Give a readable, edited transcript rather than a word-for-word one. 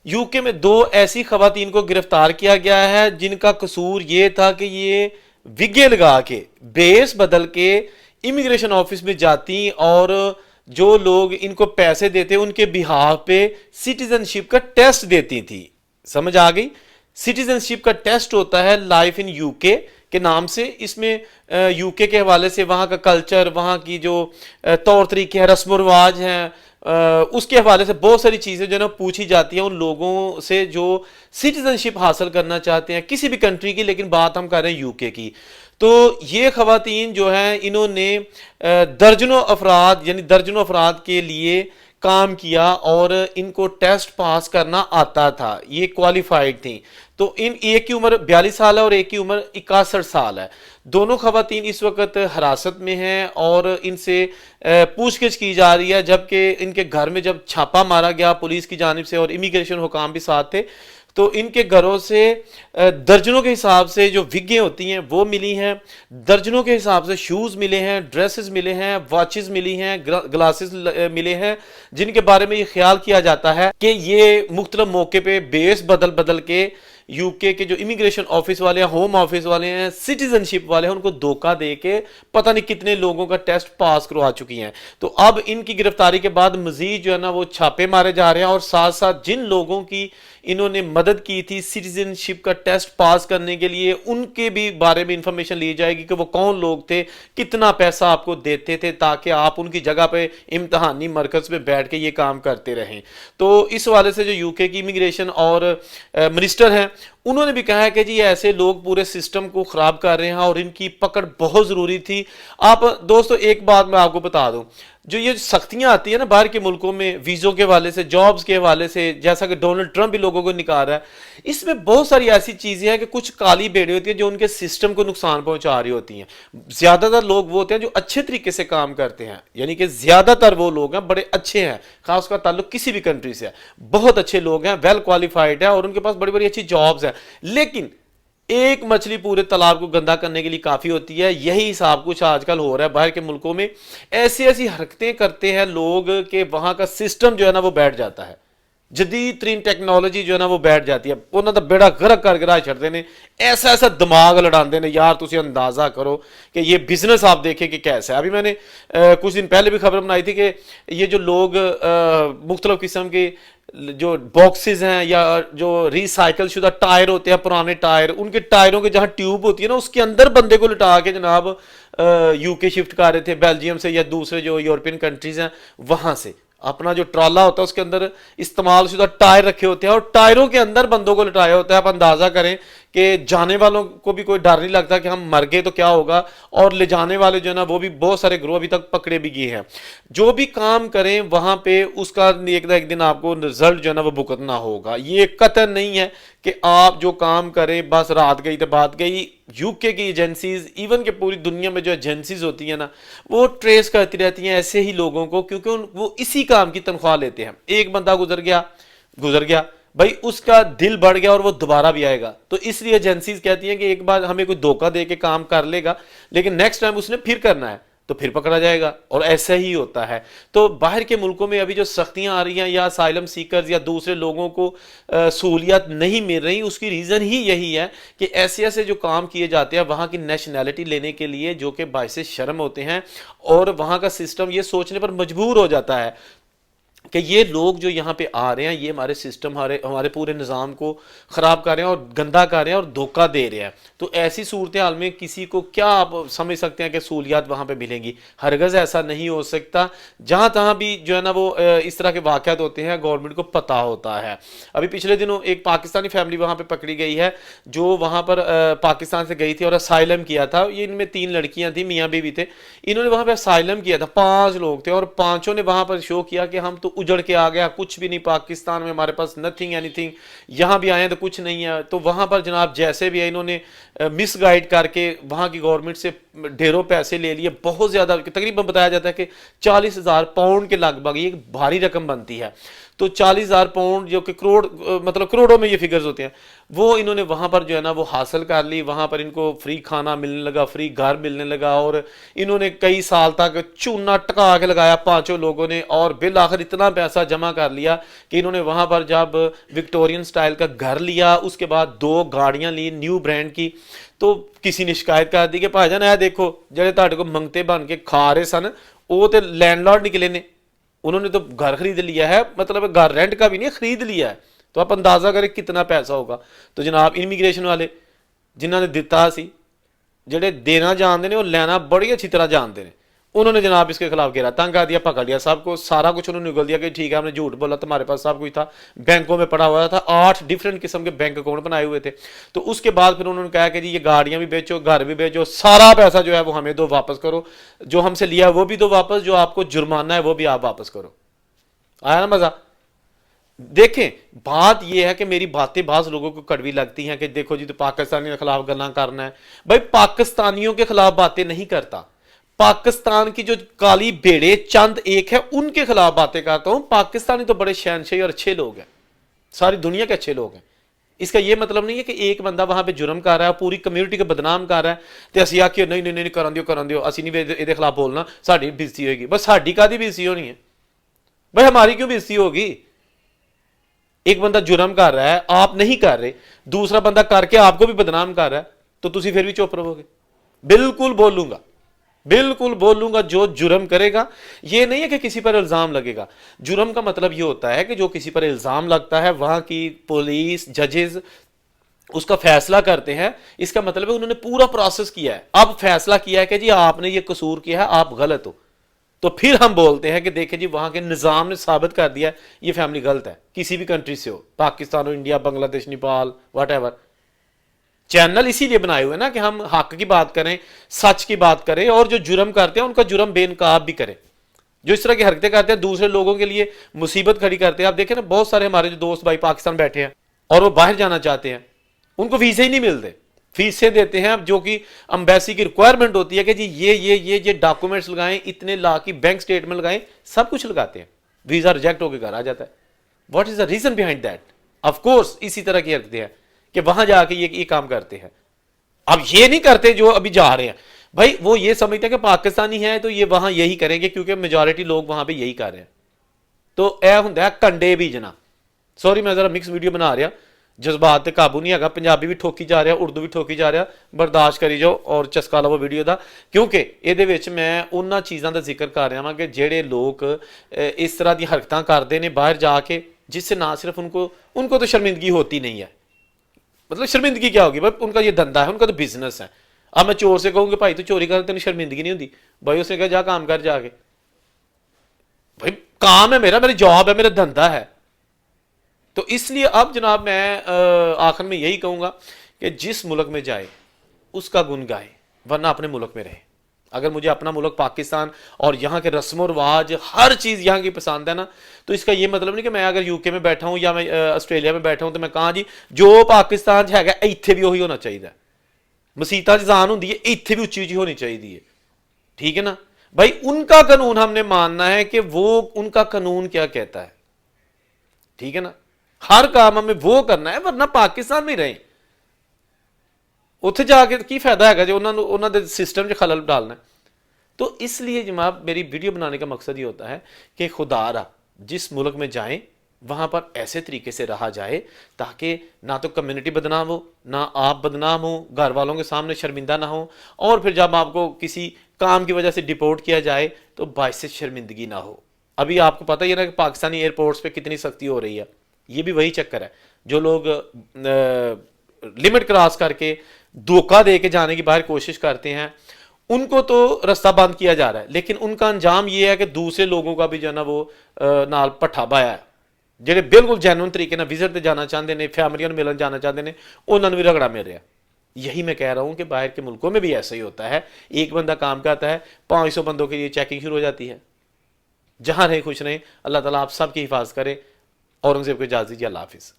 UK में 2 ऐसी खवातीन को गिरफ्तार किया गया है जिनका कसूर ये था कि ये विगे लगा के बेस बदल के इमिग्रेशन ऑफिस में जाती और जो लोग इनको पैसे देते उनके बिहाफ पे सिटीजनशिप का टेस्ट देती थी। समझ आ गई? सिटीजनशिप का टेस्ट होता है लाइफ इन यूके के नाम से। इसमें यूके के हवाले से वहाँ का कल्चर, वहाँ की जो तौर तरीके हैं, रस्म रिवाज हैं, उसके हवाले से बहुत सारी चीज़ें जो है ना पूछी जाती हैं उन लोगों से जो सिटीजनशिप हासिल करना चाहते हैं किसी भी कंट्री की, लेकिन बात हम कर रहे हैं यूके की। तो ये खवातीन जो हैं इन्होंने दर्जनों अफराद यानी दर्जनों अफराद के लिए काम किया और इनको टेस्ट पास करना आता था, ये क्वालिफाइड थी। तो इन एक की उम्र 42 साल है और एक की उम्र 61 साल है। दोनों खवातीन इस वक्त हिरासत में हैं और इनसे पूछगिछ की जा रही है, जबकि इनके घर में जब छापा मारा गया पुलिस की जानिब से और इमिग्रेशन हुकाम भी साथ थे, तो इनके घरों से दर्जनों के हिसाब से जो विगें होती हैं वो मिली हैं, दर्जनों के हिसाब से शूज़ मिले हैं, ड्रेसेस मिले हैं, वॉचेस मिली हैं, ग्लासेस मिले हैं, जिनके बारे में ये ख्याल किया जाता है कि ये मुख्तलिफ मौके पे बेस बदल बदल के यूके के जो इमिग्रेशन ऑफिस वाले हैं, होम ऑफिस वाले हैं, सिटीजनशिप वाले हैं, उनको धोखा दे के पता नहीं कितने लोगों का टेस्ट पास करवा चुकी हैं। तो अब इनकी गिरफ्तारी के बाद मजीद जो है ना वो छापे मारे जा रहे हैं और साथ साथ जिन लोगों की इन्होंने मदद की थी सिटीजनशिप का टेस्ट पास करने के लिए उनके भी बारे में इंफॉर्मेशन ली जाएगी कि वो कौन लोग थे, कितना पैसा आपको देते थे ताकि आप उनकी जगह पे इम्तहानी मरकज पे बैठ के ये काम करते रहें। तो इस वाले से जो यूके की इमिग्रेशन और मिनिस्टर हैं उन्होंने भी कहा है कि जी ऐसे लोग पूरे सिस्टम को खराब कर रहे हैं और इनकी पकड़ बहुत जरूरी थी। आप दोस्तों एक बात मैं आपको बता दूं, जो ये सख्तियां आती है ना बाहर के मुल्कों में वीज़ों के हवाले से, जॉब्स के हवाले से, जैसा कि डोनाल्ड ट्रंप भी लोगों को निकाल रहा है, इसमें बहुत सारी ऐसी चीज़ें हैं कि कुछ काली बेड़े होती है जो उनके सिस्टम को नुकसान पहुंचा रही होती हैं। ज़्यादातर लोग वो होते हैं जो अच्छे तरीके से काम करते हैं, यानी कि ज़्यादातर वो लोग हैं बड़े अच्छे हैं, खास का ताल्लुक किसी भी कंट्री से है, बहुत अच्छे लोग हैं, वेल क्वालिफाइड है और उनके पास बड़ी बड़ी अच्छी जॉब्स हैं, लेकिन एक मछली पूरे तालाब को गंदा करने के लिए काफी होती है। यही हिसाब कुछ आजकल हो रहा है बाहर के मुल्कों में। ऐसी ऐसी हरकतें करते हैं लोग कि वहां का सिस्टम जो है ना वो बैठ जाता है, जदीद तरीन टेक्नोलॉजी जो है ना वो बैठ जाती है, उन्होंने तो बेड़ा गर्क कर गिरा छड़ते ने, ऐसा ऐसा दिमाग लड़ाते ने यार, तुम अंदाजा करो कि ये बिजनेस आप देखें कि कैसा है। अभी मैंने कुछ दिन पहले भी खबर बनाई थी कि ये जो लोग मुख्तलिफ किस्म के जो बॉक्सेस हैं या जो रिसाइकल शुदा टायर होते हैं, पुराने टायर, उनके टायरों के जहां ट्यूब होती है ना उसके अंदर बंदे को लिटा के जनाब यूके शिफ्ट कर रहे थे, बेल्जियम से या दूसरे जो यूरोपियन कंट्रीज हैं वहां से। अपना जो ट्राला होता है उसके अंदर इस्तेमाल शुदा टायर रखे होते हैं और टायरों के अंदर बंदों को लिटाया होता है। आप अंदाजा करें कि जाने वालों को भी कोई डर नहीं लगता कि हम मर गए तो क्या होगा, और ले जाने वाले जो है ना वो भी बहुत सारे ग्रोह अभी तक पकड़े भी गए हैं। जो भी काम करें वहां पे उसका एक दिन आपको रिजल्ट जो है ना वो भुगतना होगा। ये कतई नहीं है कि आप जो काम करें बस रात गई तो बात गई। यूके की एजेंसीज, इवन के पूरी दुनिया में जो एजेंसीज होती है ना वो ट्रेस करती रहती हैं ऐसे ही लोगों को, क्योंकि वो इसी काम की तनख्वाह लेते हैं। एक बंदा गुजर गया भाई, उसका दिल बढ़ गया और वो दोबारा भी आएगा। तो इसलिए एजेंसीज कहती हैं कि एक बार हमें कोई धोखा दे के काम कर लेगा, लेकिन नेक्स्ट टाइम उसने फिर करना है तो फिर पकड़ा जाएगा, और ऐसा ही होता है। तो बाहर के मुल्कों में अभी जो सख्तियां आ रही हैं या असाइलम सीकर्स या दूसरे लोगों को सहूलियत नहीं मिल रही, उसकी रीज़न ही यही है कि ऐसे ऐसे जो काम किए जाते हैं वहाँ की नेशनैलिटी लेने के लिए, जो कि बाइस शर्म होते हैं, और वहाँ का सिस्टम ये सोचने पर मजबूर हो जाता है कि ये लोग जो यहाँ पे आ रहे हैं ये हमारे सिस्टम, हमारे पूरे निज़ाम को ख़राब कर रहे हैं और गंदा कर रहे हैं और धोखा दे रहे हैं। तो ऐसी सूरत हाल में किसी को क्या आप समझ सकते हैं कि सहूलियात वहाँ पे मिलेंगी? हरगज़ ऐसा नहीं हो सकता। जहाँ तहाँ भी जो है ना वो इस तरह के वाक़यात होते हैं, गवर्नमेंट को पता होता है। अभी पिछले दिनों एक पाकिस्तानी फैमिली वहाँ पर पकड़ी गई है जो वहाँ पर पाकिस्तान से गई थी और असाइलम किया था। ये इनमें 3 लड़कियाँ थी, मियाँ बीवी थे। इन्होंने वहाँ पर असाइलम किया था, 5 लोग थे और 5 ने वहाँ पर शो किया कि हम तो उजड़ के आ गया, कुछ भी नहीं पाकिस्तान में, हमारे पास नथिंग एनीथिंग, यहां भी आए तो कुछ नहीं है। तो वहां पर जनाब जैसे भी है इन्होंने मिस गाइड करके वहां की गवर्नमेंट से ढेरों पैसे ले लिए, बहुत ज़्यादा, तकरीबन बताया जाता है कि 40,000 पाउंड के लगभग, ये एक भारी रकम बनती है। तो 40,000 पाउंड जो कि करोड़, मतलब करोड़ों में ये फिगर्स होते हैं, वो इन्होंने वहाँ पर जो है ना वो हासिल कर ली। वहाँ पर इनको फ्री खाना मिलने लगा, फ्री घर मिलने लगा, और इन्होंने कई साल तक चूना टका के लगाया पांचों लोगों ने, और बिल आखिर इतना पैसा जमा कर लिया कि इन्होंने वहाँ पर जब विक्टोरियन स्टाइल का घर लिया, उसके बाद 2 गाड़ियाँ ली न्यू ब्रांड की। तो किसी ने शिकायत कर दी कि भाईजान ऐ देखो ਜਿਹੜੇ ਤੁਹਾਡੇ को मंगते बन के खा रहे सन वो तो लैंडलॉर्ड निकले ने, उन्होंने तो घर खरीद लिया है, मतलब घर रेंट का भी नहीं खरीद लिया है। तो आप अंदाजा करें कितना पैसा होगा। तो जनाब इमीग्रेशन वाले जिन्होंने दिता सी, ਜਿਹੜੇ देना जानते हैं वो लेना बड़ी अच्छी तरह जानते हैं, उन्होंने जनाब इसके खिलाफ घेरा तंग कर दिया, पकड़ लिया सबको, सारा कुछ उन्होंने निगल दिया कि ठीक है हमने झूठ बोला, तुम्हारे पास सब कुछ था, बैंकों में पड़ा हुआ था, 8 डिफरेंट किस्म के बैंक अकाउंट बनाए हुए थे। तो उसके बाद फिर उन्होंने कहा कि जी ये गाड़ियां भी बेचो, घर भी बेचो, सारा पैसा जो है वो हमें दो, वापस करो, जो हमसे लिया वो भी दो वापस, जो आपको जुर्माना है वो भी आप वापस करो। आया ना मजा। देखें बात यह है कि मेरी बातें बाज लोगों को कड़वी लगती हैं कि देखो जी तो पाकिस्तानियों के खिलाफ गल्ला करना है। भाई पाकिस्तानियों के खिलाफ बातें नहीं करता, पाकिस्तान की जो काली बेड़े चंद एक है उनके खिलाफ बातें करता हूं। पाकिस्तानी तो बड़े शहनशाही और अच्छे लोग हैं, सारी दुनिया के अच्छे लोग हैं। इसका यह मतलब नहीं है कि एक बंदा वहां पे जुर्म कर रहा है, पूरी कम्यूनिटी को बदनाम कर रहा है, तो असी आखिए नहीं नहीं नहीं करन दियो असी नहीं ये खिलाफ बोलना, साड़ी बेइज्जती होगी। बस साड़ी कादी बेइज्जती होनी है भाई, हमारी क्यों बेइज्जती होगी? एक बंदा जुर्म कर रहा है, आप नहीं कर रहे, दूसरा बंदा करके आपको भी बदनाम कर रहा है, तो तुसी फिर भी चुप रहोगे? बिल्कुल बोलूंगा, बिल्कुल बोलूंगा। जो जुर्म करेगा, ये नहीं है कि किसी पर इल्जाम लगेगा। जुर्म का मतलब ये होता है कि जो किसी पर इल्जाम लगता है, वहां की पुलिस जजेस उसका फैसला करते हैं। इसका मतलब है उन्होंने पूरा प्रोसेस किया है, अब फैसला किया है कि जी आपने ये कसूर किया है, आप गलत हो, तो फिर हम बोलते हैं कि देखें जी वहां के निजाम ने साबित कर दिया ये फैमिली गलत है, किसी भी कंट्री से हो, पाकिस्तान हो, India, Bangladesh, Nepal, whatever. Channel इसीलिए बनाए हुए ना कि हम हक की बात करें, सच की बात करें, और जो जुर्म करते हैं उनका जुर्म बेनकाब भी करें। जो इस तरह की हरकतें करते हैं, दूसरे लोगों के लिए मुसीबत खड़ी करते हैं। आप देखें ना, बहुत सारे हमारे जो दोस्त भाई पाकिस्तान बैठे हैं और वो बाहर जाना चाहते हैं, उनको वीजे ही नहीं मिलते, फीसें देते हैं जो कि एम्बेसी की रिक्वायरमेंट होती है कि जी ये डॉक्यूमेंट्स लगाएं, इतने लाख की बैंक स्टेटमेंट लगाएं, सब कुछ लगाते हैं, वीजा रिजेक्ट होकर घर आ जाता है। What is the reason behind that? Of course इसी तरह की हरकतें हैं कि वहां जाके ये काम करते हैं। अब ये नहीं करते जो अभी जा रहे हैं, भाई वो ये समझते हैं कि पाकिस्तानी है तो ये वहां यही करेंगे क्योंकि मेजॉरिटी लोग वहां पे यही कर रहे हैं। तो यह होंगे कंडे बीजना। सॉरी मैं जरा मिक्स वीडियो बना रहा, जज्बात काबू नहीं है, पंजाबी भी ठोकी जा रहा, उर्दू भी ठोकी जा रहा, बर्दाश्त करी जाओ और चस्का लवो वीडियो का, क्योंकि ये मैं उन्होंने चीज़ों का जिक्र कर रहा हाँ कि जेडे लोग इस तरह की हरकतें करते हैं बाहर जाके, जिससे ना सिर्फ उनको तो शर्मिंदगी होती नहीं है। मतलब शर्मिंदगी क्या होगी भाई, उनका ये धंधा है, उनका तो बिजनेस है। अब मैं चोर से कहूँगी भाई तो चोरी कर, तेन शर्मिंदगी नहीं होती? भाई उसने कहा जा काम कर जाके, भाई काम है मेरा, मेरी जॉब है, मेरा धंधा है। तो इसलिए अब जनाब मैं आखिर में यही कहूँगा कि जिस मुल्क में जाए उसका गुण गाए, वरना अपने मुल्क में रहे। अगर मुझे अपना मुल्क पाकिस्तान और यहाँ के रस्म रिवाज हर चीज़ यहाँ की पसंद है ना, तो इसका ये मतलब नहीं कि मैं अगर यूके में बैठा हूँ या मैं आस्ट्रेलिया में बैठा हूँ तो मैं कहाँ जी जो पाकिस्तान है इत्थे भी वही होना चाहिए। मसीता जान होंगी है, इत्थे भी उच्ची उच्ची होनी चाहिए, ठीक है ना भाई। उनका कानून हमने मानना है कि वो उनका कानून क्या कहता है, ठीक है ना। हर काम हमें वो करना है, वरना पाकिस्तान में रहें, उत्थे जाके की फायदा है जो उन्होंने सिस्टम च खलल डालना है। तो इसलिए जनाब मेरी वीडियो बनाने का मकसद ये होता है कि खुदारा जिस मुल्क में जाएं वहाँ पर ऐसे तरीके से रहा जाए ताकि ना तो कम्युनिटी बदनाम हो, ना आप बदनाम हो, घर वालों के सामने शर्मिंदा ना हो, और फिर जब आपको किसी काम की वजह से डिपोर्ट किया जाए तो बाइस शर्मिंदगी ना हो। अभी आपको पता ही है ना कि पाकिस्तानी एयरपोर्ट्स पे कितनी सख्ती हो रही है, ये भी वही चक्कर है। जो लोग लिमिट क्रॉस करके धोखा दे के जाने की बाहर कोशिश करते हैं उनको तो रास्ता बंद किया जा रहा है, लेकिन उनका अंजाम ये है कि दूसरे लोगों का भी जो है ना वो नाल पट्ठा पाया है, ਜਿਹੜੇ बिल्कुल जैनुअन तरीके ਨਾਲ विजिट ਤੇ जाना चाहते हैं, फैमिलियों में मिलन जाना चाहते हैं, उन्होंने भी रगड़ा मिल रहा है। यही मैं कह रहा हूँ कि बाहर के मुल्कों में भी ऐसा ही होता है, एक बंदा काम करता है 500 बंदों के लिए चेकिंग शुरू हो जाती है। जहाँ रहे खुश रहें, अल्लाह ताला आप सबकी हिफाजत करे। औरंगजेब को इजाज़त दीजिए, अल्लाह हाफिज़।